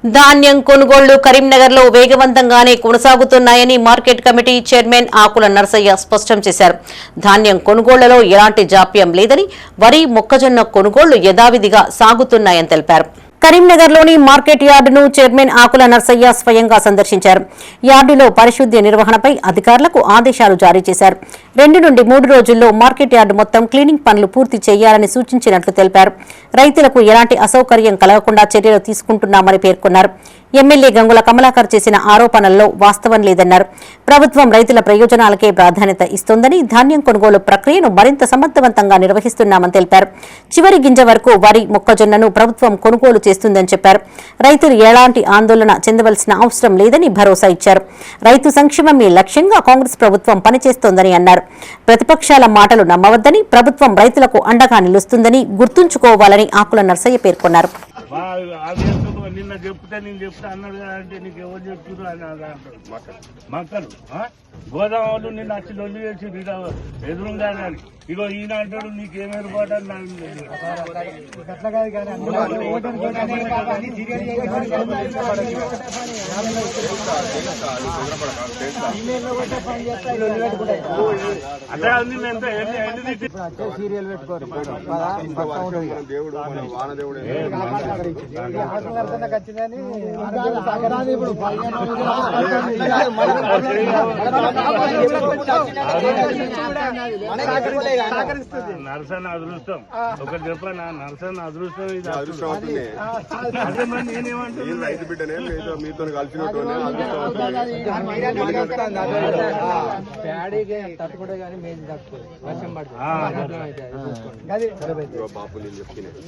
ధాన్యం కొనుగోళ్లు కరీంనగర్లో వేగవంతంగానే కొనసాగుతున్నాయని మార్కెట్ కమిటీ చైర్మన్ ఆకుల నర్సయ్య స్పష్టం చేశారు. ధాన్యం కొనుగోళ్లలో ఎలాంటి జాప్యం లేదని, వరి, మొక్కజొన్న కొనుగోళ్లు యథావిధిగా సాగుతున్నాయని తెలిపారు. కరీంనగర్లోని మార్కెట్ యార్డును చైర్మన్ ఆకుల నర్సయ్య స్వయంగా సందర్శించారు. యార్డులో పరిశుద్ధ్య నిర్వహణపై అధికారులకు ఆదేశాలు జారీ చేశారు. 2 నుండి 3 రోజుల్లో మార్కెట్ యార్డు మొత్తం క్లీనింగ్ పనులు పూర్తి చేయాలని సూచించినట్లు తెలిపారు. రైతులకు ఎలాంటి అసౌకర్యం కలగకుండా చర్యలు తీసుకుంటున్నామని పేర్కొన్నారు. ఎమ్మెల్యే గంగుల కమలాకర్ చేసిన ఆరోపణల్లో వాస్తవం లేదన్నారు. ప్రభుత్వం రైతుల ప్రయోజనాలకే ప్రాధాన్యత ఇస్తోందని, ధాన్యం కొనుగోలు ప్రక్రియను మరింత సమర్థవంతంగా నిర్వహిస్తున్నామని తెలిపారు. చివరి గింజ వరకు వరి, మొక్కజొన్నను ప్రభుత్వం కొనుగోలు చేస్తుందని చెప్పారు. రైతులు ఎలాంటి ఆందోళన చెందవలసిన అవసరం లేదని భరోసా ఇచ్చారు. రైతు సంక్షేమమే లక్ష్యంగా కాంగ్రెస్ ప్రభుత్వం పనిచేస్తోందని అన్నారు. ప్రతిపక్షాల మాటలు నమ్మవద్దని, ప్రభుత్వం రైతులకు అండగా నిలుస్తుందని గుర్తుంచుకోవాలని ఆకుల నర్సయ్య పేర్కొన్నారు. నిన్న చెప్తే నేను చెప్తా అన్నాడు అంటే నీకు ఎవరు చెప్తున్నారు అని అంటారు మక్కలు గోదావరి నిన్న వచ్చి లొల్లి చేసి ఎదురుగా ఇగో ఈయన అంటాడు నీకేం ఏర్పాటు అదే నిన్న ఎంత సీరియల్ పెట్టుకోరు నరసన్న అదృష్టం ఒకటి చెప్పనా, నరసన్న అదృష్టం ఇది అదృష్టం అవుతుంది. నేనేమంటున్నా రైతు బిడ్డనే మీతో కలిసినట్టు తట్టుకుంటే కానీ మేము తక్కువ వర్షం పడుతుంది బాపు నేను చెప్తున్నాను.